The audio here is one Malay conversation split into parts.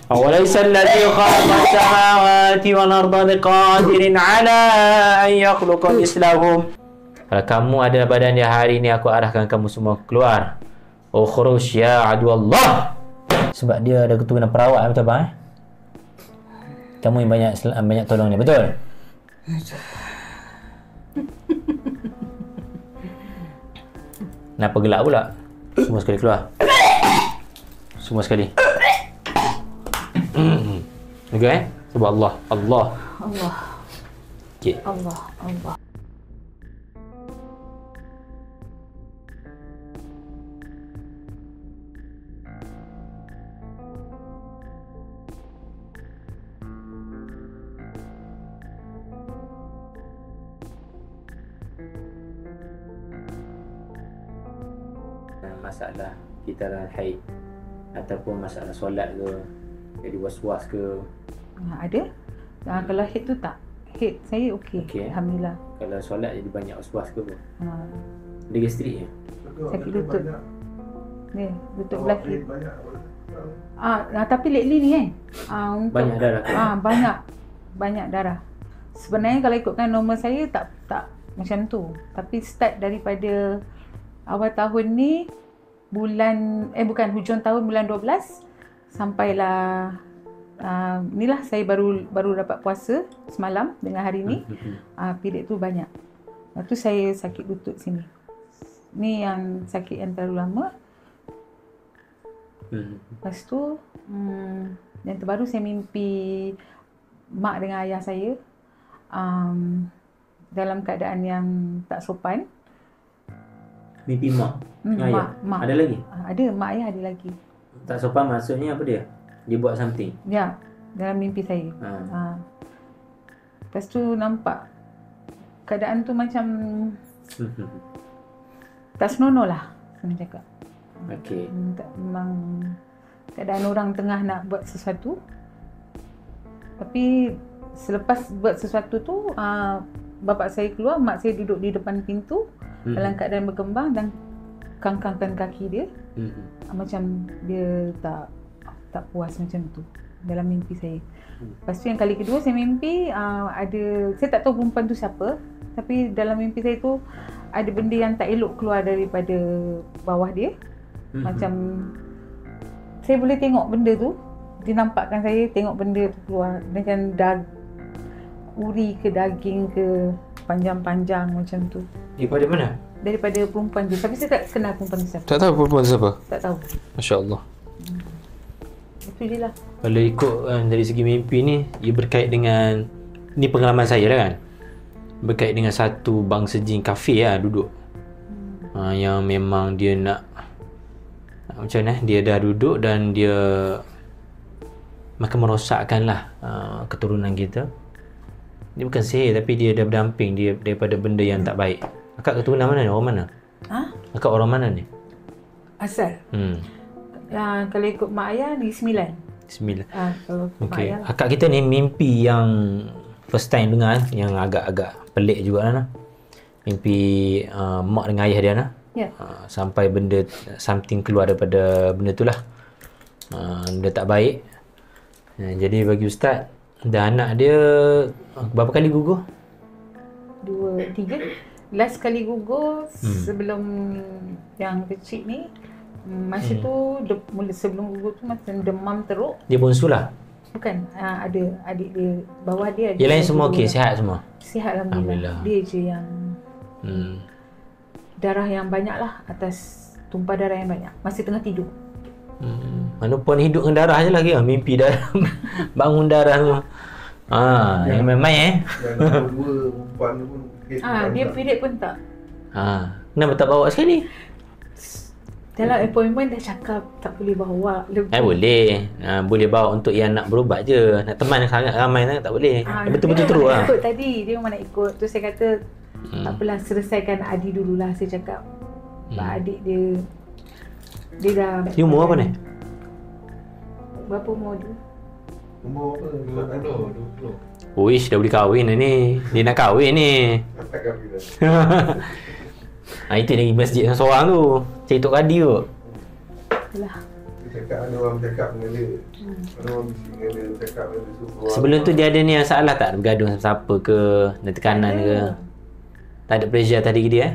أوليس الذي خلق السماوات والأرض بقادر على أن يخلق مثلهم. Kalau kamu ada badan dia hari ni, aku arahkan kamu semua keluar. Ukhruj ya aduallah. Sebab dia ada keturunan perawat, betul bang? Kamu yang banyak tolong dia, betul? Kenapa gelak pula? Semua sekali keluar. Semua sekali. Okay, sebab Allah. Okay. Allah. Masalah kita dalam haid ataupun masalah solat ke, jadi was-was ke? Ada. Kalau haid tu tak. Haid saya okey. Alhamdulillah. Kalau solat jadi banyak was-was ke apa? Dia gastrik je? Sakit lutut. Ni, lutut belah kiri. Tapi lately ni kan. Banyak darah ke? Banyak darah. Sebenarnya kalau ikutkan normal saya tak macam tu. Tapi start daripada awal tahun ni, hujung tahun bulan 12 sampailah inilah saya baru dapat puasa semalam dengan hari ni. Period tu banyak. Lepas tu saya sakit lutut sini. Ni yang sakit yang terlalu lama. Lepas tu yang terbaru saya mimpi mak dengan ayah saya dalam keadaan yang tak sopan. Mimpi mak? Mak. Ada lagi? Ada, mak ayah ada lagi. Tak sopan maksudnya apa dia? Dia buat something? Ya, dalam mimpi saya. Lepas tu nampak keadaan tu macam tak senonoh lah, senang cakap. Okey. Memang keadaan orang tengah nak buat sesuatu, tapi selepas buat sesuatu tu bapak saya keluar, mak saya duduk di depan pintu dalam keadaan berkembang dan kangkangkan kaki dia. Macam dia tak puas macam tu dalam mimpi saya. Lepas tu yang kali kedua saya mimpi saya tak tahu perempuan tu siapa, tapi dalam mimpi saya tu ada benda yang tak elok keluar daripada bawah dia. Macam saya boleh tengok benda tu, dia nampakkan saya tengok benda tu keluar macam uri ke daging ke, panjang-panjang macam tu. Daripada mana? Daripada perempuan tu. Tapi saya tak kenal perempuan tu siapa. Tak tahu perempuan tu siapa? Tak tahu. Masya Allah. Itu je lah. Kalau ikut dari segi mimpi ni, ia berkait dengan, ni pengalaman saya lah kan, berkait dengan satu bangsa jin kafir lah duduk. Yang memang dia nak macam mana, dia dah duduk dan dia makan merosakkan lah keturunan kita. Dia bukan sihir, tapi dia dah berdamping dia daripada benda yang tak baik. Akak keturunan mana ni? Orang mana? Akak orang mana ni? Asal? Kalau ikut mak ayah, Negeri Sembilan. Kalau okay. Akak kita ni mimpi yang first time dengar, yang agak-agak pelik juga lah. Mimpi mak dengan ayah dia lah. Sampai benda, something keluar daripada benda tu lah. Benda tak baik. Jadi bagi Ustaz, dan anak dia berapa kali gugur? 2, 3. Last kali gugur sebelum yang kecil ni, masa tu sebelum gugur tu macam demam teruk. Dia bongsu lah? Bukan, ada adik dia, bawah dia. Yang lain semua okey, sihat semua? Sihat Alhamdulillah. Dia je yang darah yang banyak lah, atas tumpah darah yang banyak. Masih tengah tidur. Mana puan hidup dengan darah je lagi lah. Mimpi darah, bangun darah semua. Yang main-main Yang dua perempuan tu pun dia period pun tak. Kenapa tak bawa sekali? Dalam appointment dah cakap tak boleh bawa. Boleh. Boleh bawa untuk yang nak berubat je. Nak teman sangat ramai tak boleh. Betul-betul teruk lah. Ikut tadi, dia memang nak ikut. Tu saya kata tak apalah, selesaikan Adi dululah, saya cakap. Adik dia dah. Dia umur apa ni? Berapa umur dia? Umur apa? 20. Uish, dah boleh kahwin dah ni. Dia nak kahwin ni. Tak kahwin dah. Itu lagi masjid seorang tu. Cari Tok Kadi tu. Itulah. cakap, ada orang cakap dengan dia. Ada orang bising dengan dia, cakap dengan dia. So, Sebelum tu dia ada ni yang salah tak? Bergaduh sama siapa ke? Ada tekanan ke? Tak ada pressure tadi ke dia?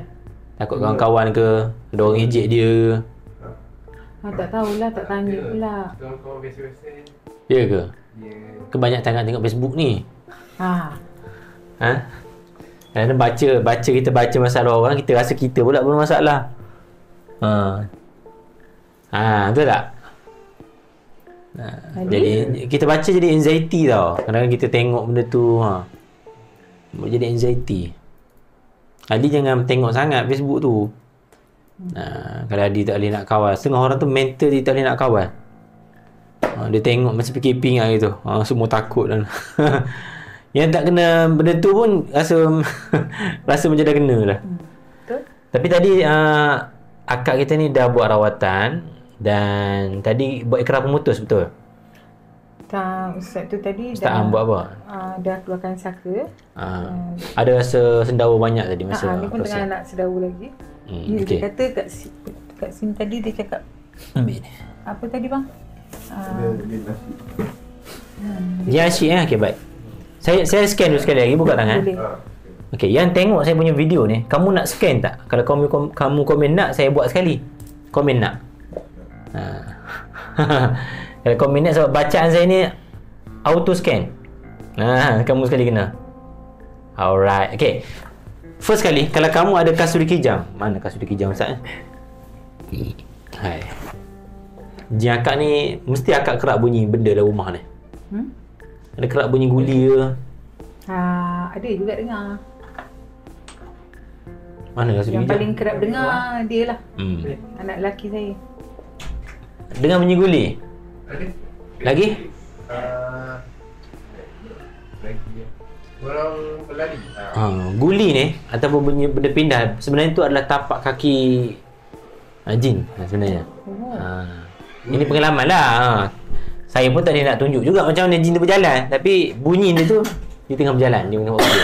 Takut kawan-kawan ke? Ada orang ejek dia ke? Tak tahulah, tak tanya pula. Kawan-kawan biasa-biasa ni. Ya ke? Ya. Kebanyak sangat tengok Facebook ni. Ha. Kadang kita baca masalah orang, kita rasa kita pula bermasalah. Betul tak? Jadi kita baca jadi anxiety tau. Kadang-kadang kita tengok benda tu jadi anxiety. Adi jangan tengok sangat Facebook tu. Kalau Adi tak boleh nak kawal, setengah orang tu mental dia tak boleh nak kawal. Dia tengok macam PKP ingat gitu. Semua takut dan yang tak kena benda tu pun rasa macam dah kena dah. Betul. Tapi tadi akak kita ni dah buat rawatan dan tadi buat ikrar pemutus, betul? Ustaz tu tadi Ustaz Am buat apa? Dah keluarkan saka. Ada rasa sendawa banyak tadi masa Dia pun tengah nak sedawa lagi. Dia kata kat sini tadi dia cakap ambil ni. apa tadi bang? Dia nasi. Dia asyik okey baik. Saya scan dulu sekali lagi, buka tangan. Boleh. Okey, yang tengok saya punya video ni, kamu nak scan tak? Kalau kamu komen nak, saya buat sekali. Komen nak. Kalau komen nak, sebab bacaan saya ni auto scan. Kamu sekali kena. Alright. Okey. First kali, kalau kamu ada kasuri kijang. Mana kasuri kijang Ustaz? Hai. Jin akak ni, mesti akak kerap bunyi benda dalam rumah ni. Ada kerap bunyi guli ke? Ada juga dengar. Mana kasuri Yang kijang? paling kerap dengar dia lah. Anak lelaki saya. Dengar bunyi guli? Ada? Lagi? Lagi ya. Orang berlari. Guli ni ataupun bunyi benda pindah, sebenarnya itu adalah tapak kaki jin sebenarnya. Ini pengalaman lah. Saya pun tak nak tunjuk juga macam mana jin tu berjalan, tapi bunyi dia tu dia tengah berjalan, dia tengok dia.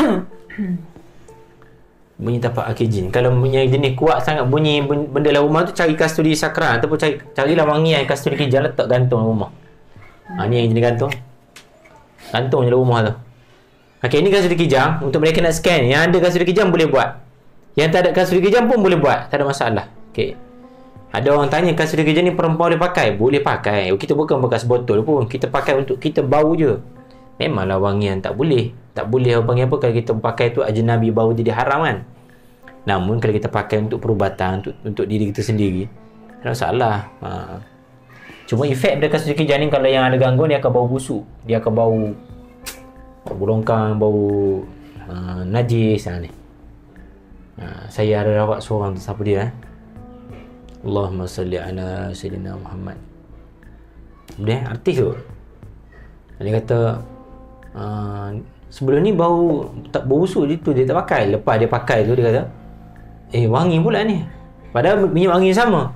Bunyi tapak kaki jin. Kalau punya jenis kuat sangat bunyi benda dalam rumah tu, cari kasturi sakral ataupun carilah wangian kasturi kijang, letak gantung dalam rumah. Ni yang jenis gantung. Gantung je dalam rumah tu. Okey, ini kasuri kijang. Untuk mereka nak scan, yang ada kasuri kijang boleh buat. Yang tak ada kasuri kijang pun boleh buat, tak ada masalah. Okey. Ada orang tanya kasuri kijang ni perempuan boleh pakai? Boleh pakai. Kita bukan bekas botol pun. Kita pakai untuk kita bau je. Memanglah wangian tak boleh. Tak boleh orang panggil apa, kalau kita pakai tu ajnabi, bau jadi haram kan. Namun kalau kita pakai untuk perubatan, untuk diri kita sendiri, tak ada masalah. Cuma efek dari kasuri kijang ni, kalau yang ada gangguan, dia akan bau busuk. Dia akan bau longkang, bau najis ni. Saya ada rawat seorang tu, siapa dia? Allahumma salli ala Sayyidina Muhammad. Dia artis tu. Dia kata sebelum ni bau busuk tu dia tak pakai. Lepas dia pakai tu dia kata wangi pula ni. Padahal minyak wangi sama.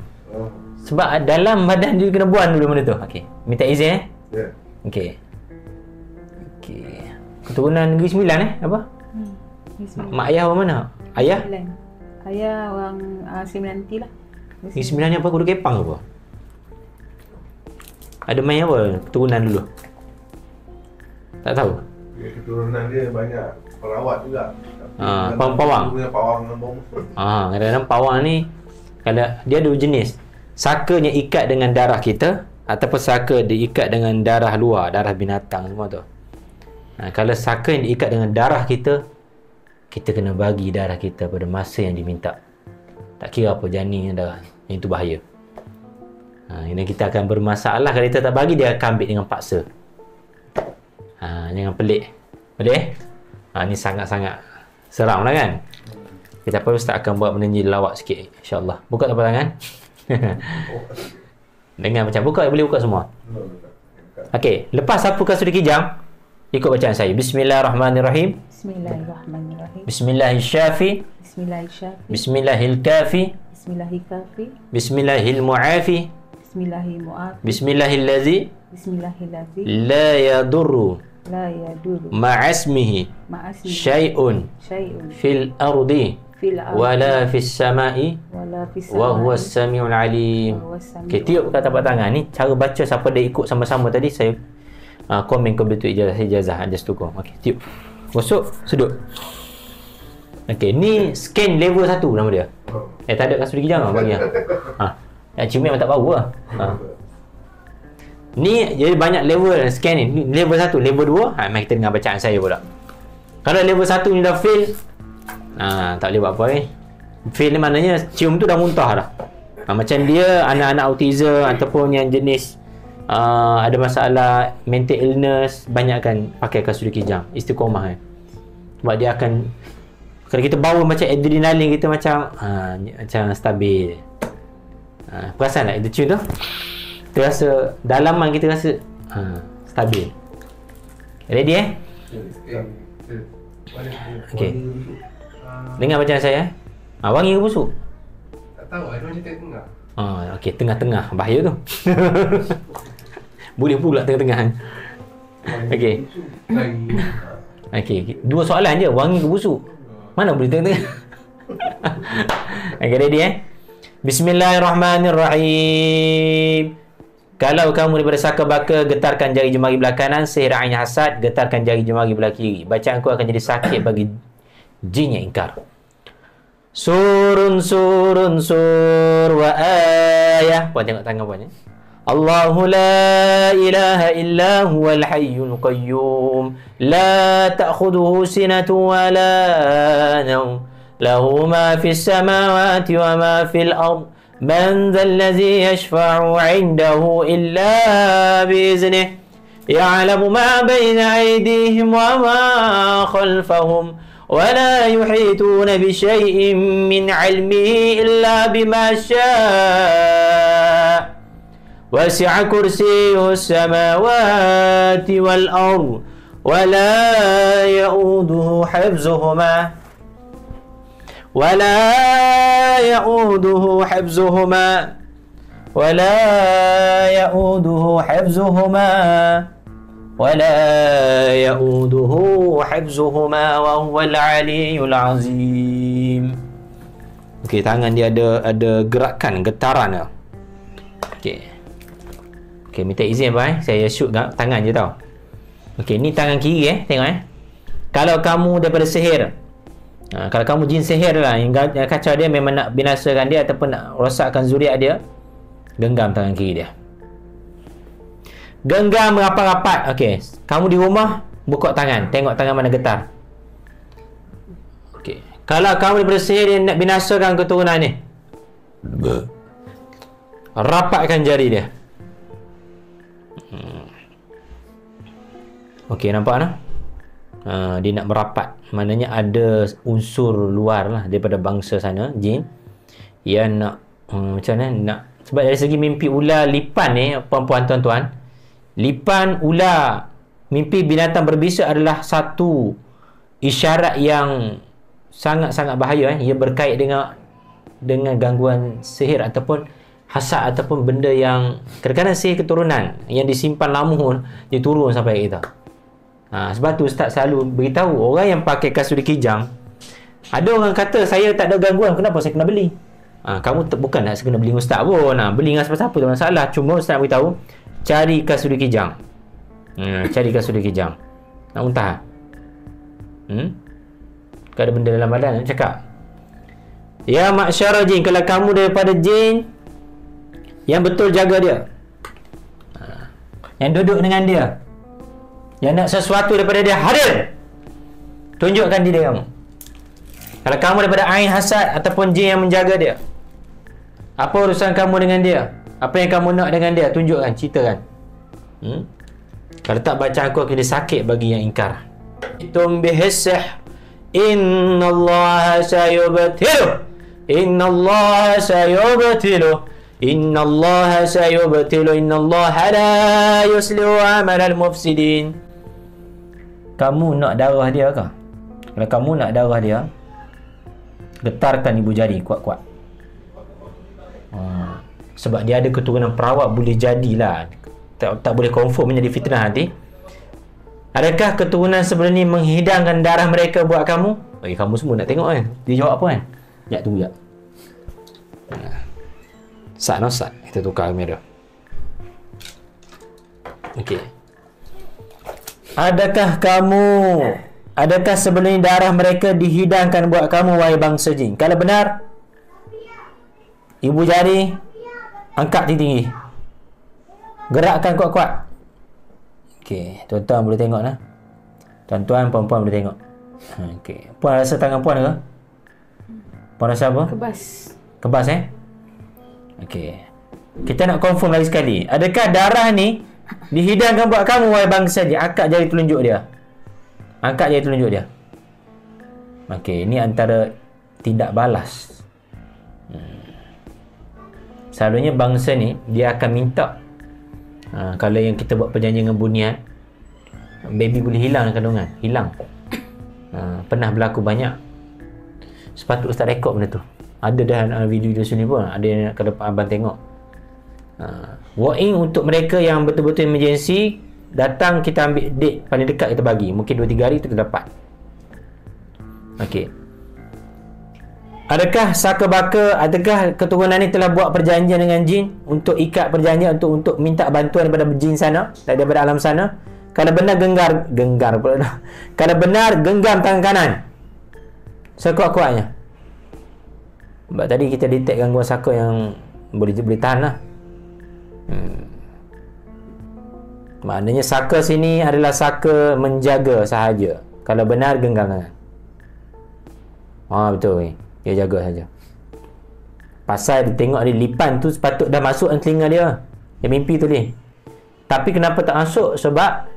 Sebab dalam badan dia kena buang dulu benda tu. Okey, minta izin Ya. Okey. Keturunan Negeri Sembilan apa? Mak ayah orang mana? Ayah? Ayah orang Sembilanti lah. Negeri Sembilan ni apa? Kudu Kepang ke apa? Ada main apa? Keturunan dulu? Tak tahu. Keturunan dia banyak perawat juga. Pawang. Pawang lambung. Kadang-kadang pawang ni, kalau dia ada jenis. Sakanya ikat dengan darah kita, ataupun saka diikat dengan darah luar, darah binatang semua tu. Kalau saka yang diikat dengan darah kita, kita kena bagi darah kita pada masa yang diminta. Tak kira apa janin darah, yang itu bahaya. Ini kita akan bermasalah kalau kita tak bagi, dia akan ambil dengan paksa. Jangan pelik. Boleh? Ni sangat-sangat seram lah kan. Kita apa Ustaz akan buat benda ni lawak sikit, insyaAllah. Buka tapak tangan. Dengan macam buka, boleh buka semua. Okey, lepas sapu kasuri kijang, ikut bacaan saya. Bismillahirrahmanirrahim. Bismillahirrahmanirrahim. Bismillahirrahsyafi. Bismillahirrahmanirrahim. Bismillahilkafi. Bismillahirkafi. Bismillahilmu'afi. Bismillahirmu'afi. Bismillahillazi Bismillahirladzi la yadurru la yadurru ma'asmihi ma'asmi syai'un syai'un fil ardi fil wala fis sama'i wala fis wa huwa as-sami'ul alim. Okey, tiup kat tapak tangan ni cara baca siapa dah ikut sama-sama tadi saya komen ke betul ijazah just tukar. Okey, tiup. Gosok, sedut. Okey, ni scan level 1 nama dia. Tak ada kasut gigi jangan bagi yang cium memang tak bau lah. Ni jadi banyak level scan ni. Level 1, level 2, mari kita dengar bacaan saya pula. Kalau level 1 ni dah fail, tak boleh buat apa ni. Fail ni maknanya cium tu dah muntah dah. Macam dia anak-anak autism ataupun yang jenis ada masalah mental illness, banyakkan pakai kasut kijang istiqomah sebab dia akan, kalau kita bawa macam adrenalin kita macam stabil. Perasan tak kita cium tu? Kita rasa dalaman kita rasa stabil. Ready Okey. Dengar bacaan saya. Wangi ke busuk? Tak tahu, ada macam tengah. Okey, tengah-tengah. Bahaya tu. Boleh pula tengah-tengah. Okey. Okey, dua soalan je, wangi ke busuk? Mana boleh tengah-tengah? Okey, ready Bismillahirrahmanirrahim. Kalau kamu daripada saka baka, getarkan jari jemari belah kanan. Sihir ain hasad, getarkan jari jemari belah kiri. Bacaanku akan jadi sakit bagi jin yang ingkar. Surun surun sur wa ayah. Puan tengok tangan puan Allahu la ilaha illa huwal hayyul qayyum la ta'khudhuhu sinatun wa la nawm lahu ma fis samawati wa ma fil ard man dhal ladzi yashfa'u 'indahu illa bi'iznihi ya'lamu ma bayna aydihim wa ma khalfahum ولا يحيطون بشيء من علمه إلا بما شاء وسع كرسيه السماوات والأرض ولا يؤوده حفظهما ولا يؤوده حفظهما ولا يؤوده حفظهما ولا يؤوده حفظهما وهو العلي العظيم. Okey, tangan dia ada gerakan, getaran. Okey. Okey, minta izin saya shoot tangan je tau. Okey, ni tangan kiri tengok Kalau kamu daripada sihir, kalau kamu jin sihir lah yang kacau dia, memang nak binasakan dia ataupun nak rosakkan zuriat dia, genggam tangan kiri dia. Genggam rapat-rapat. Okey, kamu di rumah buka tangan, tengok tangan mana getar. Okey, kalau kamu daripada sihir dia nak binasakan keturunan ni, rapatkan jari dia. Okey, nampak tak? Dia nak merapat, maknanya ada unsur luar lah daripada bangsa sana, jin, yang nak macam mana nak, sebab dari segi mimpi ular lipan ni, puan-puan tuan-tuan, lipan ular mimpi binatang berbisa adalah satu isyarat yang sangat-sangat bahaya. Ia berkait dengan gangguan sihir ataupun hasad ataupun benda yang kadang-kadang sihir keturunan yang disimpan lama dia turun sampai kita. Sebab tu Ustaz selalu beritahu orang yang pakai kasut kijang, ada orang kata saya tak ada gangguan, kenapa saya kena beli? Kamu bukan nak kena beli Ustaz pun. Beli dengan siapa-siapa tak masalah. Cuma Ustaz nak beritahu, cari kasut kijang. Cari kasut kijang. Nak muntah? Kau ada benda dalam badan nak cakap. Ya ma'syara jin, kalau kamu daripada jin yang betul, jaga dia. Yang duduk dengan dia, yang nak sesuatu daripada dia, hadir. Tunjukkan diri kamu. Kalau kamu daripada ain hasad ataupun jin yang menjaga dia, apa urusan kamu dengan dia? Apa yang kamu nak dengan dia? Tunjukkan, ceritakan. Kalau tak, baca aku akan dia sakit bagi yang ingkar. Itum bihisih innallaha sayubtilu innallaha sayubtilu innallaha sayubtilu innallaha la yuslihu amalal mufsidin. Kamu nak darah dia ke? Kalau kamu nak darah dia, getarkan ibu jari kuat-kuat. Sebab dia ada keturunan perawat, boleh jadilah, tak boleh confirm, menjadi fitnah nanti. Adakah keturunan sebelum ni menghidangkan darah mereka buat kamu? kamu semua nak tengok kan dia jawab apa kan. Sekejap tunggu sekejap. Sat. Kita tukar kamera. Okey. Adakah sebelum ini darah mereka dihidangkan buat kamu, wahai bangsa jin? Kalau benar, ibu jari angkat tinggi-tinggi. Gerakkan kuat-kuat. Okey, tuan-tuan boleh tengok lah. Tuan-tuan, puan-puan boleh tengok. Okey. Puan rasa tangan puan ke? Puan rasa apa? Kebas Okey. Kita nak confirm lagi sekali. Adakah darah ni dihidangkan buat kamu, wahai bangsa jin? Angkat jari telunjuk dia. Okey, ini antara tidak balas. Selalunya bangsa ni dia akan minta kalau yang kita buat perjanjian dengan bunian, baby boleh hilang kandungan, hilang. Pernah berlaku banyak. Sepatutnya Ustaz rekod benda tu. Ada dah video sini pun, ada yang ke depan abang tengok. Walk-in untuk mereka yang betul-betul emergency, datang kita ambil date paling dekat kita bagi. Mungkin 2-3 hari kita dapat. Okey. Adakah adakah keturunan ni telah buat perjanjian dengan jin untuk ikat perjanjian untuk minta bantuan daripada jin sana, daripada alam sana? Kalau benar genggam Kalau benar genggam tangan kanan sekuat-kuatnya. Sebab tadi kita detect gangguan saka yang boleh tahan lah. Maknanya saka sini adalah saka menjaga sahaja. Kalau benar genggam tangan. Betul. Dia jaga saja. Pasal dia tengok dia lipan tu sepatut dah masuk dalam telinga dia. Dia mimpi tu ni. Tapi kenapa tak masuk? Sebab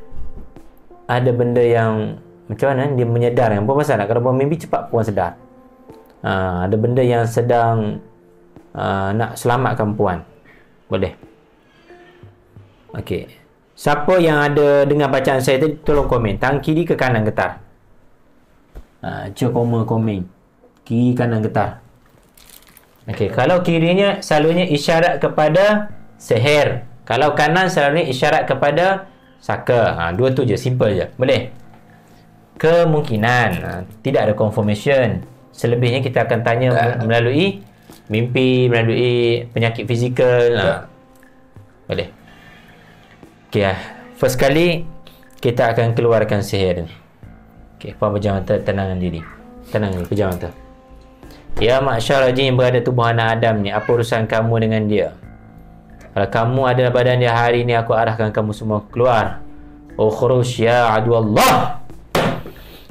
ada benda yang macam mana dia menyedar. Apa pasal nak? Kalau puan mimpi cepat puan sedar. Ada benda yang sedang nak selamatkan puan. Boleh. Okey. Siapa yang ada dengar bacaan saya tadi, tolong komen. Tangan kiri ke kanan getar. Cuba komen. Kiri kanan getar. Okey, kalau kirinya selalunya isyarat kepada sihir. Kalau kanan selalunya isyarat kepada saka. Dua tu je, simple je. Boleh. Kemungkinan tidak ada confirmation. Selebihnya kita akan tanya melalui mimpi, melalui penyakit fizikal. Boleh. Okey, first kali kita akan keluarkan sihir ni. Okey, puan pejam mata, tenangkan diri. Tenang ni, pejam mata. Ya ma'syar jin yang berada tubuh anak Adam ni, apa urusan kamu dengan dia? Kalau kamu ada dalam badan dia hari ni, aku arahkan kamu semua keluar. Ukhruj ya adu Allah.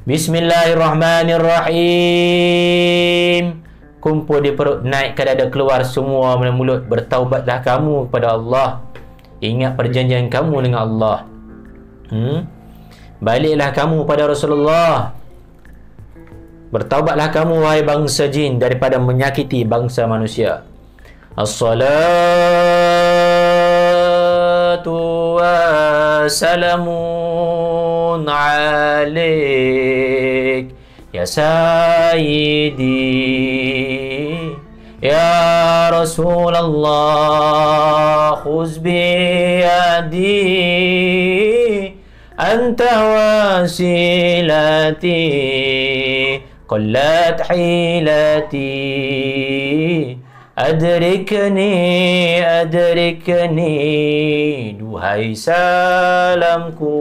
Bismillahirrahmanirrahim. Kumpul di perut, naik ke dada, keluar semua melalui mulut. Bertaubatlah kamu kepada Allah. Ingat perjanjian kamu dengan Allah. Baliklah kamu pada Rasulullah. Bertaubatlah kamu, wahai bangsa jin, daripada menyakiti bangsa manusia. As-salatu wassalamun alaik ya sayyidi ya Rasulullah, khuz biyadi anta wasilati قلت حيلتي أدركني duhai salamku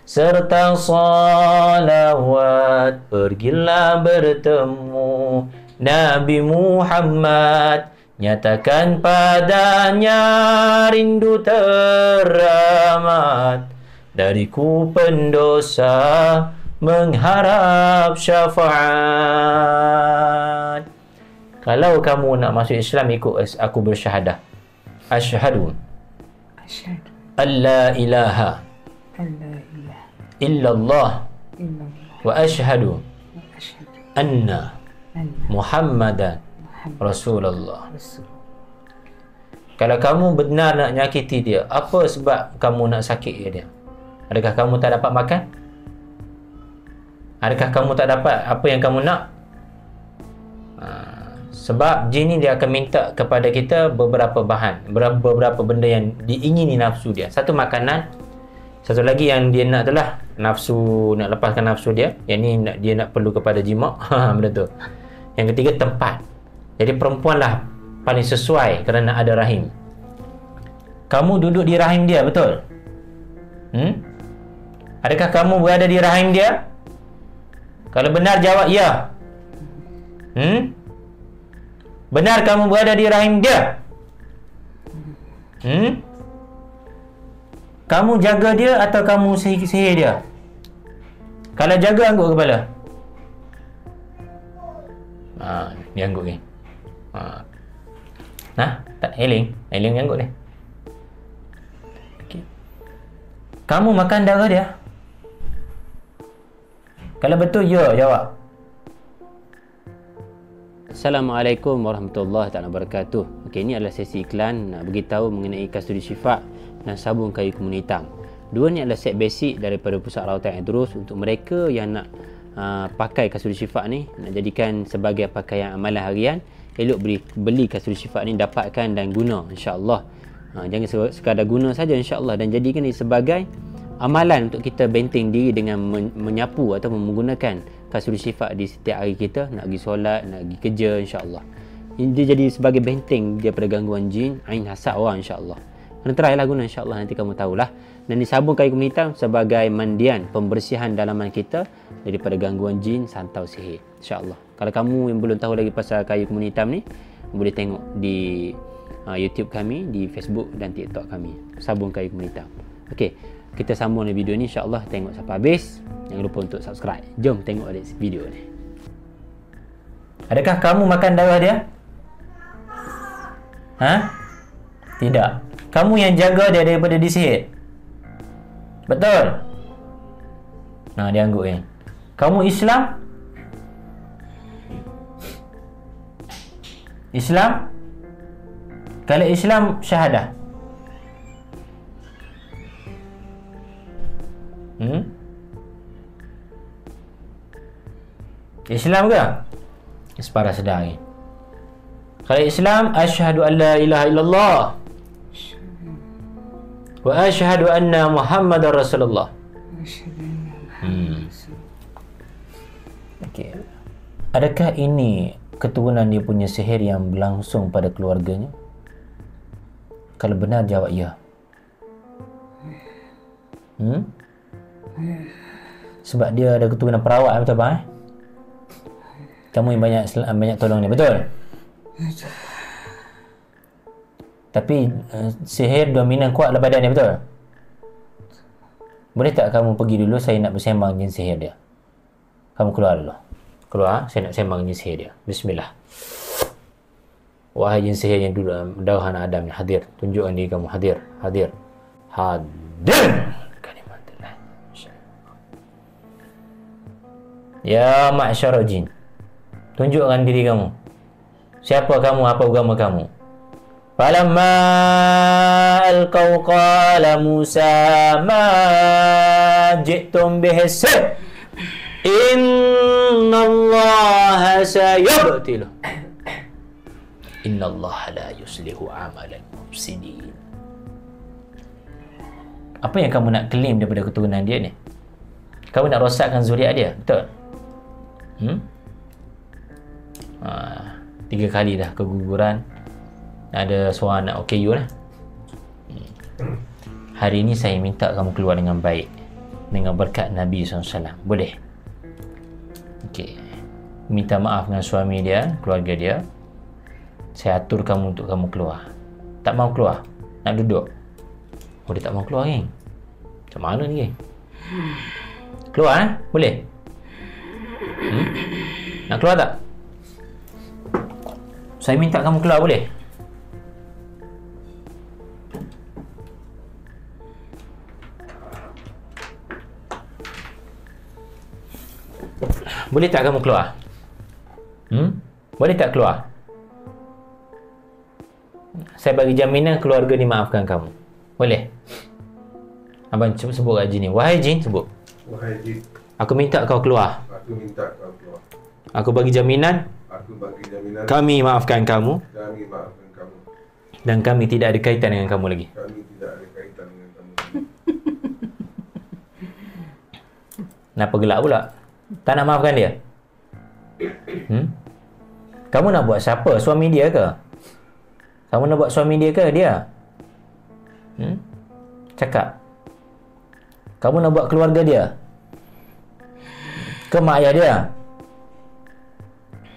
serta salawat, pergilah bertemu Nabi Muhammad, nyatakan padanya rindu teramat, dariku pendosa mengharap syafaat. Kalau kamu nak masuk Islam, ikut aku bersyahadah. Asyhadu alla ilaha illallah wa asyhadu anna Muhammadan Rasulullah. Kalau kamu benar nak nyakiti dia, apa sebab kamu nak sakit dia? Adakah kamu tak dapat makan? Adakah kamu tak dapat apa yang kamu nak? Sebab jin ni dia akan minta kepada kita beberapa bahan, beberapa benda yang diingini nafsu dia. Satu, makanan. Satu lagi yang dia nak tu lah, nafsu, nak lepaskan nafsu dia. Yang ni dia nak perlu kepada jima'. Benda tu. Yang ketiga, tempat. Jadi perempuan lah paling sesuai kerana ada rahim. Kamu duduk di rahim dia, betul? Adakah kamu berada di rahim dia? Kalau benar, jawab ya. Benar kamu berada di rahim dia? Kamu jaga dia atau kamu sihir dia? Kalau jaga, angguk kepala. Dia angguk ni. Tak Eling angguk ni. Okay. Kamu makan darah dia? Kalau betul, ya, jawab. Assalamualaikum warahmatullahi wabarakatuh. Okey, ini adalah sesi iklan nak beritahu mengenai Kasturi Syifa dan sabun kayu kemuning hitam. Dua ni adalah set basic daripada Pusat Rawatan Aidrus untuk mereka yang nak pakai Kasturi Syifa ni, nak jadikan sebagai pakaian amalan harian. Elok beli Kasturi Syifa ni, dapatkan dan guna, insya-Allah. Jangan sekadar guna saja, insya-Allah, dan jadikan ini sebagai amalan untuk kita benteng diri dengan menyapu atau menggunakan Kasturi Syifa di setiap hari kita, nak pergi solat, nak pergi kerja, insya-Allah. Dia jadi sebagai benteng daripada gangguan jin, ain hasad orang, insya-Allah. Kena try lah guna, insya-Allah, nanti kamu tahulah. Dan di sabun kayu kemuning hitam sebagai mandian, pembersihan dalaman kita daripada gangguan jin, santau, sihir, insya-Allah. Kalau kamu yang belum tahu lagi pasal kayu kemuning hitam ni, boleh tengok di YouTube kami, di Facebook dan TikTok kami, sabun kayu kemuning hitam. Okey, kita sambung di video ni, insya-Allah. Tengok sampai habis. Jangan lupa untuk subscribe. Jom tengok balik video ni. Adakah kamu makan darah dia? Tidak. Kamu yang jaga dia daripada disihir. Betul? Dia angguk ni. Kamu Islam? Islam? Kalau Islam, syahadah. Islam ke? Separa sedar ni. Kalau Islam, asyhadu an la ilaha illallah wa asyhadu anna Muhammadar Rasulullah. Okey. Adakah ini keturunan dia punya sihir yang berlangsung pada keluarganya? Kalau benar, jawab ya. Sebab dia ada keturunan perawat, betul bang? Kamu yang banyak tolong dia, betul? Tapi sihir dominan kuat dalam badan dia, betul? Boleh tak kamu pergi dulu, saya nak bersembang jin sihir dia. Kamu keluar dulu. Keluar, saya nak sembang jin sihir dia. Bismillah. Wahai jin sihir yang duduk dalam darah anak Adam ni, hadir. Tunjukkan diri kamu, hadir. Kalimatullah. Ya ma'syarul jin, tunjukkan diri kamu. Siapa kamu? Apa agama kamu? Falamma alqaw qala Musa ma ji'tum bihi sir innallaha sayabtilu innallaha la yuslihu amalan mufsidin. Apa yang kamu nak claim daripada keturunan dia ni? Kamu nak rosakkan zuriat dia, betul? 3 kali dah keguguran. Ada seorang anak OKU lah. Hari ni saya minta kamu keluar dengan baik, dengan berkat Nabi SAW. Boleh? Okey. Minta maaf dengan suami dia, keluarga dia. Saya atur kamu untuk kamu keluar. Tak mau keluar? Nak duduk? Oh, dia tak mau keluar, geng. Macam mana ni, geng? Keluar, boleh? Nak keluar tak? Saya minta kamu keluar, boleh? Boleh tak kamu keluar? Boleh tak keluar? Saya bagi jaminan keluarga ni maafkan kamu. Boleh? Abang cuba sebut kat jin ni. Wahai jin, sebut. Wahai jin, aku minta kau keluar. aku minta kau keluar. Aku bagi jaminan. Aku bagi jaminan. Kami maafkan kamu. Kami maafkan kamu. Dan kami tidak ada kaitan dengan kamu lagi. Kami tidak ada kaitan dengan kamu. Kenapa gelak pula? Tak nak maafkan dia? Kamu nak buat siapa? Suami dia ke? Kamu nak buat suami dia ke dia? Cakap. Kamu nak buat keluarga dia? Ke mak ayah dia?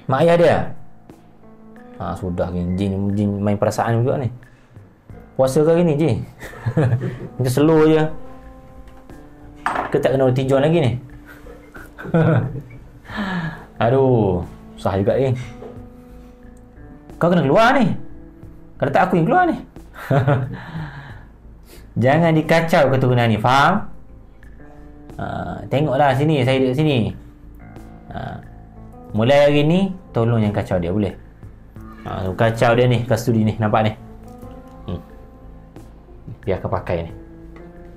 Mak ayah dia? Sudah jin main perasaan juga ni. Puasa ke hari ni je? Macam slow je. Ke tak kena tijuan lagi ni? Aduh, susah juga ni. Kau kena keluar ni. Kalau tak aku yang keluar ni. Jangan dikacau keturunan ni, faham? Tengoklah sini, saya duduk sini. Mulai hari ni tolong jangan kacau dia, boleh? Kacau dia ni, kasturi ni, nampak ni? Biar kau pakai ni,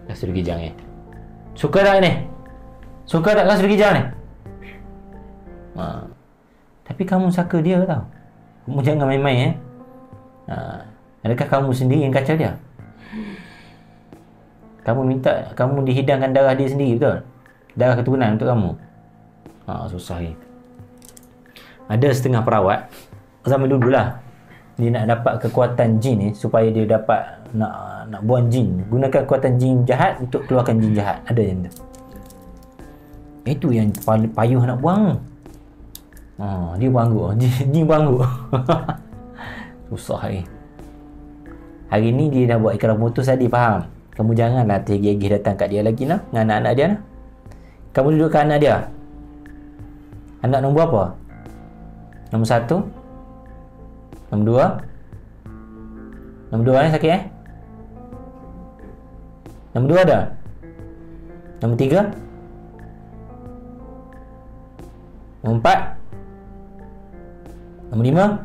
kasturi gijang ni. Suka tak ni? Suka tak kasturi gijang ni? Tapi kamu saka dia tau. Kamu jangan main-main Adakah kamu sendiri yang kacau dia? Kamu minta kamu dihidangkan darah dia sendiri, betul? Darah keturunan untuk kamu. Susah ni. Ada setengah perawat zaman dululah, dia nak dapat kekuatan jin ni supaya dia dapat nak buang jin, gunakan kekuatan jin jahat untuk keluarkan jin jahat. Ada yang tu. Itu yang paling payuh nak buang. Dia banggu. Jin banggu. Susah ni. Hari ni dia dah buat ikrar putus tadi, faham? Kamu janganlah tergigih datang kat dia lagi lah, dengan anak-anak dia lah. Kamu duduk kat anak dia. Anak nombor apa? Nombor 1? Nombor 2? Nombor 2 ni sakit Nombor 2 ada? Nombor 3? Nombor 4? Nombor 5?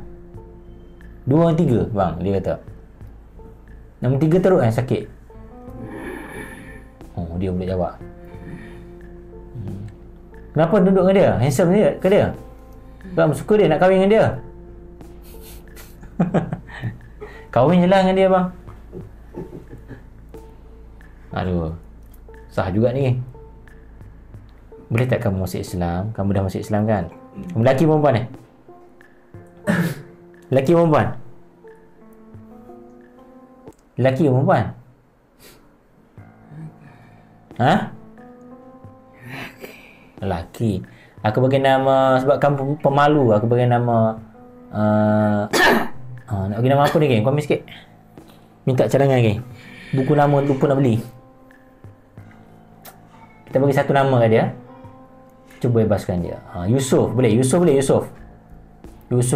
2 atau 3 bang, dia kata. Nombor 3 teruk sakit. Dia boleh jawab. Kenapa duduk dengan dia? Handsome dia ke dia? Bang suka dia, nak kahwin dengan dia. Kahwin je lah dengan dia bang. Aduh, sah juga ni. Boleh tak kamu masuk Islam? Kamu dah masuk Islam kan? Lelaki perempuan ni? Lelaki perempuan? Lelaki perempuan? Lelaki. Aku bagi nama, sebab kamu pemalu, aku bagi nama nak bagi nama apa ni geng? Kau ambil sikit. Minta cadangan geng. Buku nama lupa nak beli. Kita bagi satu nama kat dia. Cuba bebaskan dia. Yusuf boleh? Yusuf boleh? Yusuf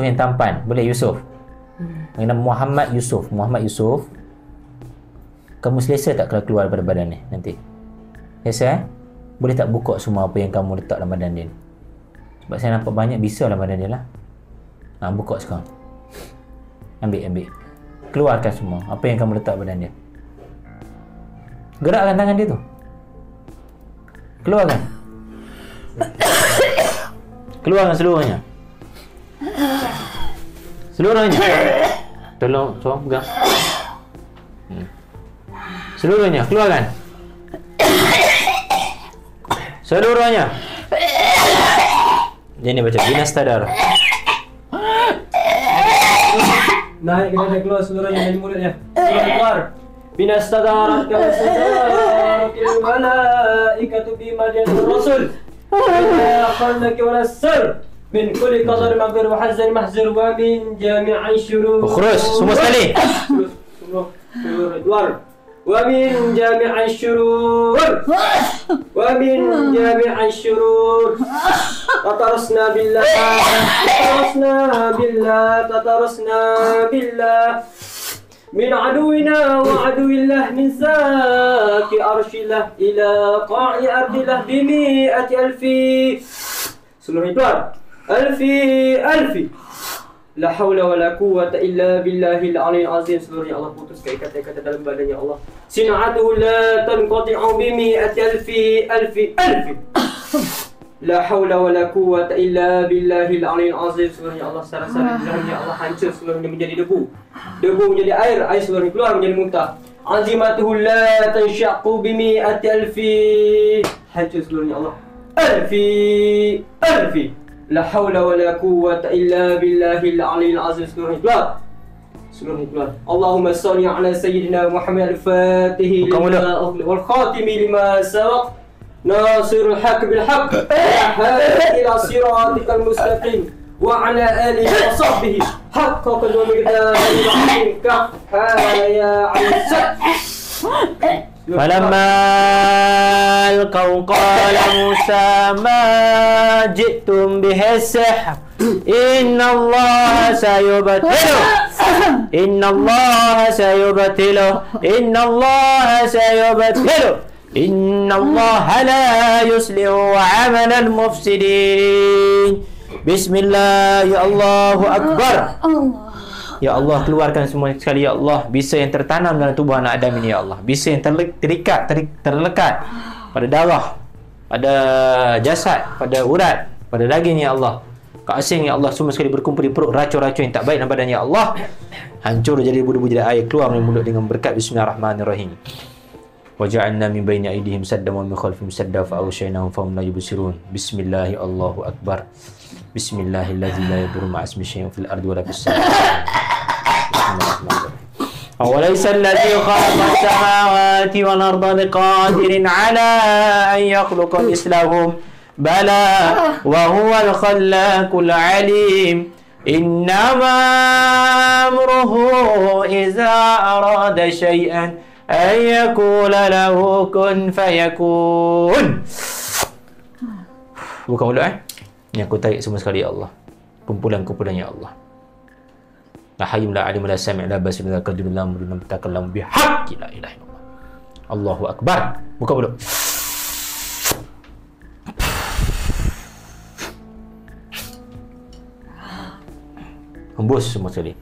yang tampan boleh? Yusuf. Bagi nama Muhammad Yusuf. Muhammad Yusuf. Kamu selesa tak kalau keluar daripada badan ni nanti? Selesa Boleh tak buka semua apa yang kamu letak dalam badan dia? Sebab saya nampak banyak bisa dalam badan dia lah. Buka sekarang. Ambil. Keluarkan semua apa yang kamu letak badan dia. Gerakkan tangan dia tu. Keluarkan. Keluarkan seluruhnya. Tolong pegang. Seluruhnya keluarkan. Seluruhnya. Jadi baca binastadar. Naik kita keluar seluruhnya dari mulutnya. Keluar. Binastadar kama sadar kil malaikatu bima ja'al rasul. Inna khalnaka wa nasr min kulli qadar maghfir wa hazan mahzur wa min jami'i syurur. Ukhruj semua sekali. Keluar. ومن جامع الشرور تطرسنا بالله من عدونا وعدو الله من ساك أرش الله إلى قاع أرض الله ب100,000 seluruh itu ألف La haula wa la quwwata illa billahil aliyil azim. Seluruhnya Allah putuskan ikatan dalam badannya Allah. Sin'atuhu la tanqati'u b100,000 La haula wa la quwwata illa billahil aliyil azim. Seluruhnya Allah sara-sara dalamnya Allah hancur seluruhnya menjadi debu. Debu menjadi air seluruhnya keluar menjadi muntah. Azimatuhu la tanshaqqu b100,000 hancur seluruhnya Allah. ألف لا حول ولا قوة إلا بالله العلي العظيم. Seluruh hikmah. Allahumma salli ala sayyidina Muhammad al-Fatih lima wal khatimi lima sabaq nasirul haq bil haq hadi ila siratikal mustaqim wa ala alihi wa sahbihi haqqa qadri al-azim ka ya al-sat. فلما ألقوا قال موسى ما جئتم به السحر إن الله سيبطله إن الله سيبطله إن الله لا يصلح عمل المفسدين. بسم الله يا الله أكبر. Ya Allah, keluarkan semua sekali ya Allah bisa yang tertanam dalam tubuh anak Adam ini ya Allah. Bisa yang terlekat pada darah, pada jasad, pada urat, pada daging ya Allah. Kau asing ya Allah, semua sekali berkumpul di perut racun-racun yang tak baik dalam badan ya Allah. Hancur jadi budu-budu jadi air keluar dari mulut dengan berkat bismillahirrahmanirrahim. Waja'alna min baini aydihim saddan wa min khalfihim saddan fa awshaynahum fa hum la yubsirun. Bismillah, Allahu akbar. Bismillahilladzi la yadurru ma'a ismihi syai'un fil ardi wa la fis samaa'i. أوليس الذي خلق السماوات والأرض بقادر على أن يخلق مثلهم بلى وهو الخلاق العليم إنما أمره إذا أراد شيئا أن يقول له كن فيكون. Bukan mulut Ini aku tarik semua sekali ya Allah. Kumpulan-kumpulan ya Allah. La hayyun la alim la sami' la basir la qadir la mudin la mutakallamu bihaqqi la ilaha illallah. Allahu akbar. Buka mulut. Hembus semua sekali.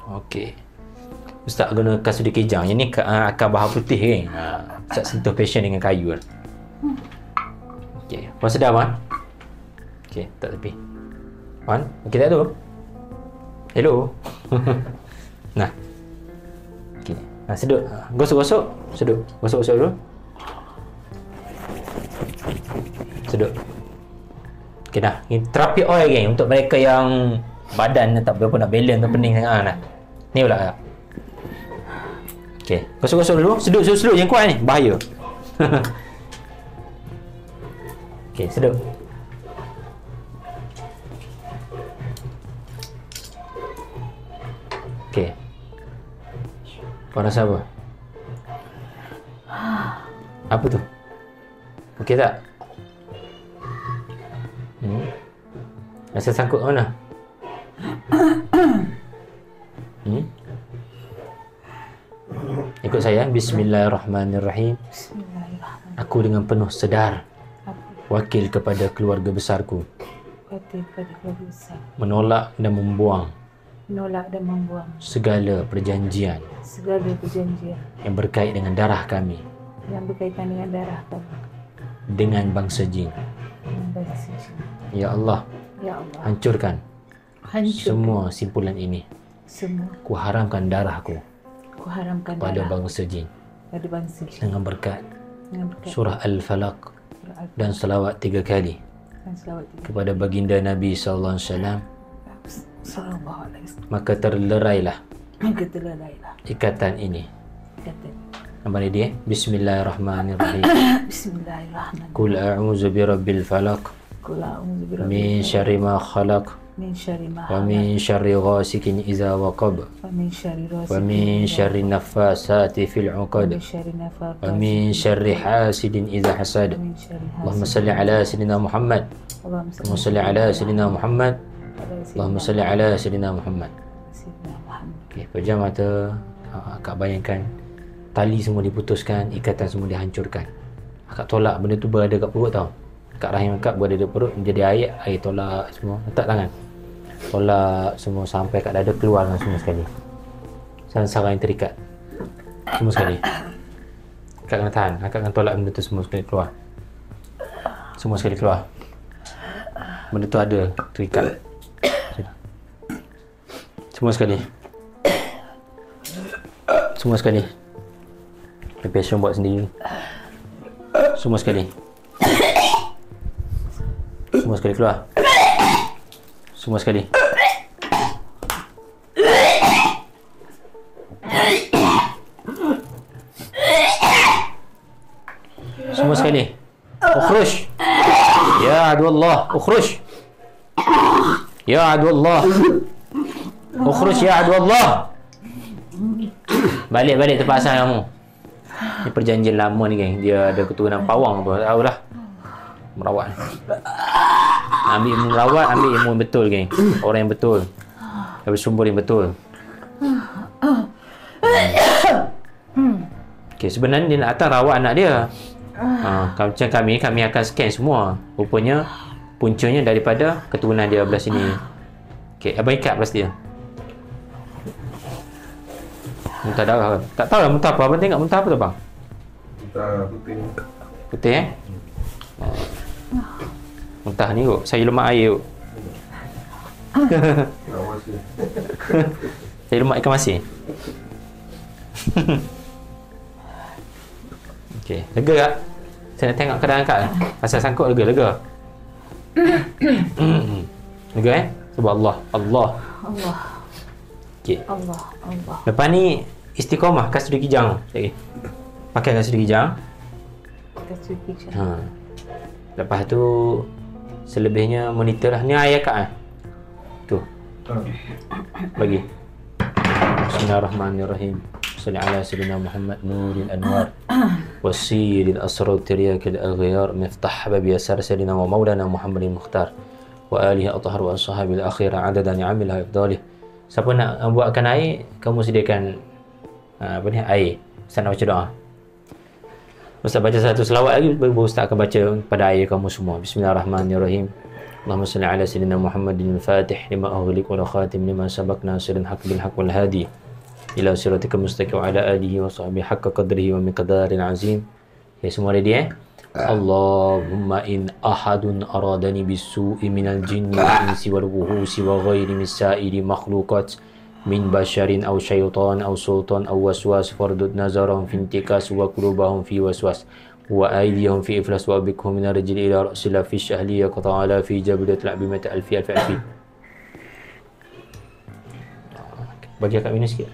Okey. Ustaz guna kasut kejang. Yang ni akan bahan putih kan. Ustaz sentuh passion dengan kayu kan. Okey. Puan sedar Puan? Okey, tak tepi. Puan, okey tak tu? Hello. Nah. Okey. Sedut. Gosok-gosok. Sedut. Gosok-gosok dulu. Sedut. Okey dah. Ini terapi oil geng untuk mereka yang badan tak berapa nak balance tu pening sangat nah. Ni pula. Okey, gosok-gosok dulu. Sedut yang kuat ni. Bahaya. Okey, sedut. Okey. Kau rasa apa? Apa tu? Okey tak? Rasa sangkut mana? Ikut saya. Bismillahirrahmanirrahim. Aku dengan penuh sedar wakil kepada keluarga besarku menolak dan membuang segala perjanjian yang berkait dengan darah kami dengan bangsa jin. Ya Allah, hancurkan semua simpulan ini. Ku haramkan darahku pada bangsa jin dengan berkat surah Al-Falaq dan salawat 3 kali kepada baginda Nabi sallallahu alaihi wasallam. Maka terlerailah ikatan ini. Apa ni dia? Bismillahirrahmanirrahim. Qul a'udzu birabbil falaq min syarri ma khalaq wa min syarri ghasikin idza waqab wa min syarri naffasati fil 'uqad wa min syarri hasidin idza hasad. Allahumma salli ala sayyidina Muhammad. Allahumma salli ala sayyidina Muhammad. Allahumma salli ala sayyidina Muhammad. Okey, pejam mata. Akak bayangkan tali semua diputuskan, ikatan semua dihancurkan. Akak tolak benda tu berada kat perut tau. Kat rahim akak berada di perut, menjadi air tolak semua. Letak tangan. Tolak semua sampai kat dada, keluarkan semua sekali. Sarang-sarang yang terikat. Semua sekali. Akak kena tahan. Akak akan tolak benda tu semua sekali keluar. Semua sekali keluar. Benda tu ada terikat. Semua sekali. Semua sekali. Passion buat sendiri. Semua sekali. Semua sekali keluar. Semua sekali. Semua sekali. Ukhruj. Ya aduallah, ukhruj. Ya aduallah. Ukhruj ya aduallah. Balik tempat asal kamu. Ni perjanjian lama ni geng. Dia ada keturunan pawang apa, tak tahulah. Merawat. Ambil ilmu merawat, ambil ilmu yang betul geng. Orang yang betul. Dari sumber yang betul. Okay, sebenarnya dia nak datang rawat anak dia. Macam kami akan scan semua. Rupanya puncanya daripada keturunan dia belah sini. Okay, abang ikat plastik dia. Muntah darah kan? Tak tahu lah muntah apa. Abang tengok muntah apa tu bang? Muntah putih. Putih muntah ni kot. Saya lemak air kot. Nak masa. Saya lemak ikan masin. Okey, lega tak? Saya nak tengok keadaan Kak. Pasal sangkut lega. Lega Sebab Allah. Okey. Allah. Lepas ni istiqamah kasut kijang. Lagi. Pakai kasut kijang. Lepas tu selebihnya monitor lah. Ni ayat Kak tu. Bagi. Bismillahirrahmanirrahim. Salli ala sayyidina Muhammad nuril anwar wasiril asrar tiryak al-aghyar miftah bab yasar sayyidina wa maulana Muhammadin mukhtar wa alihi athhar wa ashabil akhirah adada ni'amil afdalih. Siapa nak buatkan air, kamu sediakan air. Ustaz nak baca doa. Ustaz baca satu selawat lagi, baru Ustaz akan baca pada air kamu semua. Bismillahirrahmanirrahim. Allahumma salli ala sayyidina Muhammadin al-fatih lima aghliq wa khatim lima sabaqna sirrin haqq bil haqq wal hadi ila siratikal mustaqim wa ala alihi wa sahbihi haqqa qadrihi wa miqdarin azim. Ya, semua ready Allahumma in ahadun aradani bisu'i minal jinni wal insi wal wuhusi wa ghairi min sa'iri makhluqat min basharin aw syaitan aw sultan aw waswas fardud nazarahum fi intikas wa qulubahum fi waswas wa aydihum fi iflas wa bikhum min arjili ila ra'sila fi shahliya qata'ala fi jabadat al'bimata alfi. Bagi akak minum sikit.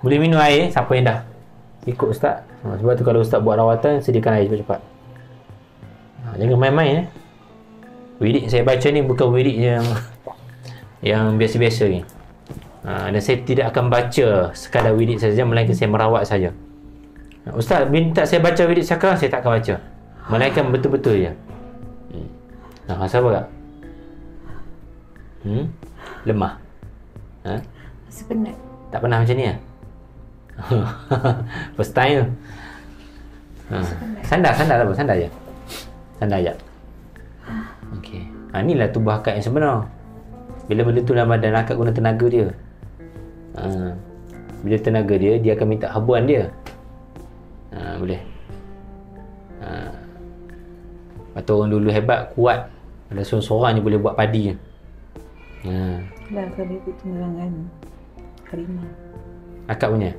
Boleh minum air siapa yang dah ikut Ustaz. Sebab tu kalau Ustaz buat rawatan, sediakan air cepat-cepat. Jangan main-main Wirid saya baca ni bukan wirid yang biasa-biasa ni. Dan saya tidak akan baca sekadar wirid saja, melainkan saya merawat saja. Ustaz minta saya baca wirid sekarang, saya tak akan baca. Melainkan betul-betul je. Rasa apa tak? Lemah. Rasa penat. Tak pernah macam ni First time tu. Sandar tak apa, sandar je. Okey. Inilah tubuh akak yang sebenar. Bila benda tu dalam badan akak guna tenaga dia. Bila tenaga dia akan minta habuan dia. Boleh. Atau orang dulu hebat, kuat. Ada seorang-seorang je boleh buat padi je. Lah kali itu penerangan harimau. Akak punya?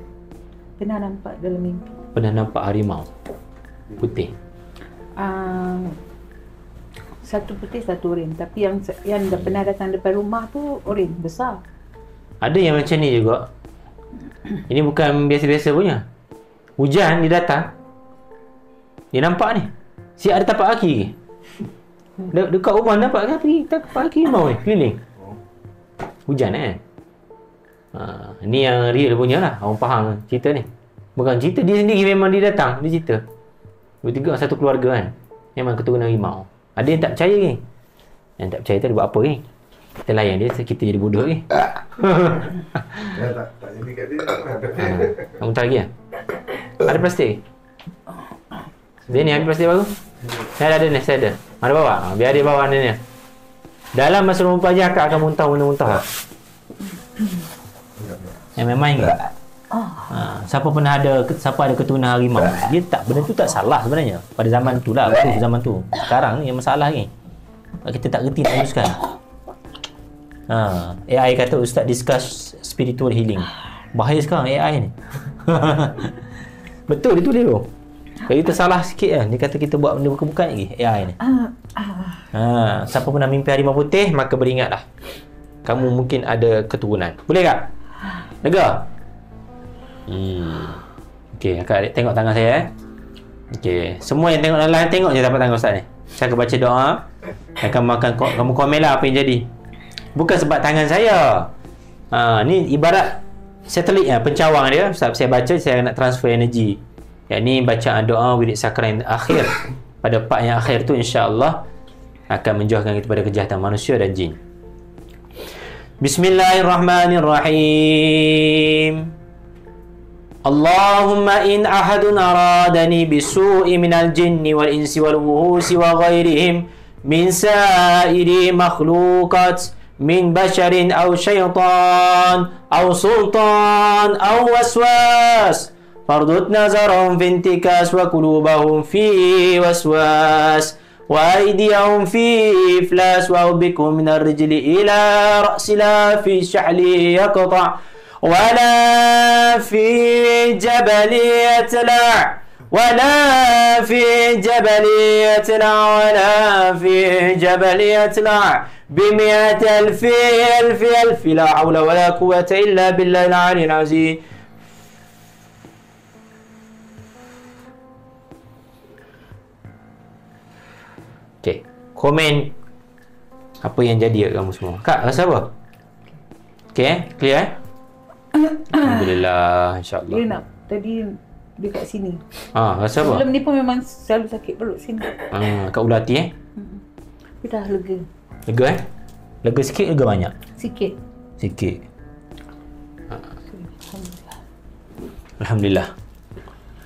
Pernah nampak dalam mimpi. Pernah nampak harimau putih? Satu putih, satu oren. Tapi yang dah pernah datang depan rumah tu oren, besar. Ada yang macam ni juga. Ini bukan biasa-biasa punya. Hujan dia datang, dia nampak ni. Siap ada tapak kaki. Dekat rumah nampak kan, pergi tapak kaki mau keliling. Hujan ni yang real punya lah. Orang faham cerita ni. Bukan cerita dia sendiri, memang dia datang, dia cerita. Bertiga satu keluarga kan, memang keturunan harimau. Ada yang tak percaya ni. Yang tak percaya tu dia buat apa ni? Kita layan dia, kita jadi bodoh ni. Tak jadi kat dia. Nak muntah lagi kan? Ada plastik? Dia ni ambil plastik baru? Saya ada ni, saya ada. Mana bawa? Biar dia bawa ni. Dalam masa 24 jam akak akan muntah. Yang memang ingat. Siapa ada keturunan harimau, dia tak, benda tu tak salah sebenarnya pada zaman tu lah. Zaman tu. Sekarang ni yang masalah ni, kita tak reti nak uruskan. AI kata Ustaz discuss spiritual healing. Bahaya sekarang AI ni. Betul dia tulis tu. Kalau kita salah sikit kan, dia kata kita buat benda bukan-bukan lagi AI ni. Siapa pernah mimpi harimau putih, maka beringatlah. Kamu mungkin ada keturunan. Boleh tak? Lega? Okey, akak tengok tangan saya Okey, semua yang tengok live tengok je tapak tangan ustaz ni. Saya akan baca doa. Akan makan kamu komen lah apa yang jadi. Bukan sebab tangan saya. Ni ibarat satelit pencawang dia. Ustaz saya baca, saya nak transfer energi. Yang ni bacaan doa wirid sakral yang akhir. Pada part yang akhir tu insya-Allah akan menjauhkan kita pada kejahatan manusia dan jin. Bismillahirrahmanirrahim. Allahumma in ahadun aradani bisu'i minal jinni wal insi wal wuhusi wa ghairihim min sa'iri makhluqat min basharin aw syaitan aw sultan aw waswas fardut nazarahum fi intikas wa qulubahum fi waswas wa aydiyahum fi iflas wa bikum min ar-rijli ila ra'si la fi sha'li yaqta' ولا في جبل يتلع ولا في جبل يتلع ولا في جبل يتلع ب100 ألف ألف ألف لا حول ولا قوة إلا بالله العلي العظيم. Okay, komen apa yang jadi kat kamu semua. Kak, rasa apa? Okay, clear Alhamdulillah, insyaAllah. Dia nak tadi dekat sini. Rasa apa? Sebelum ni pun memang selalu sakit perut sini. Kat ulu hati Tapi dah lega. Lega Lega sikit, lega banyak? Sikit. Sikit. Alhamdulillah.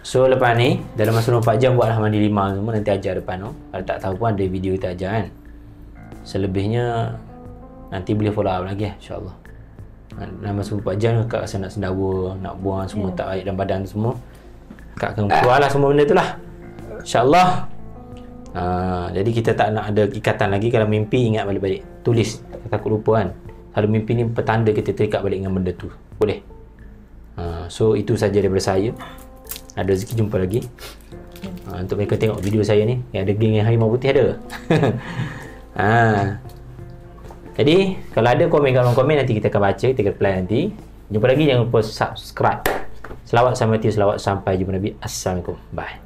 So lepas ni dalam masa 24 jam buatlah mandi limau semua, nanti ajar depan tu. Kalau tak tahu pun ada video kita ajar kan. Selebihnya nanti boleh follow up lagi insya-Allah. Dalam masa 24 jam Kak rasa nak sendawa, nak buang semua tak baik dalam badan tu semua, Kak akan keluar lah semua benda tu lah insya-Allah. Jadi kita tak nak ada ikatan lagi. Kalau mimpi ingat balik-balik, tulis, takut lupa kan. Kalau mimpi ni petanda kita terikat balik dengan benda tu. Boleh. So itu saja daripada saya. Ada rezeki jumpa lagi. Untuk mereka tengok video saya ni yang ada geng yang harimau putih ada. Jadi kalau ada komen kat ruang komen, nanti kita akan baca, kita akan reply nanti. Jumpa lagi, jangan lupa subscribe. Selawat sama hati, selawat sampai jumpa Nabi. Assalamualaikum. Bye.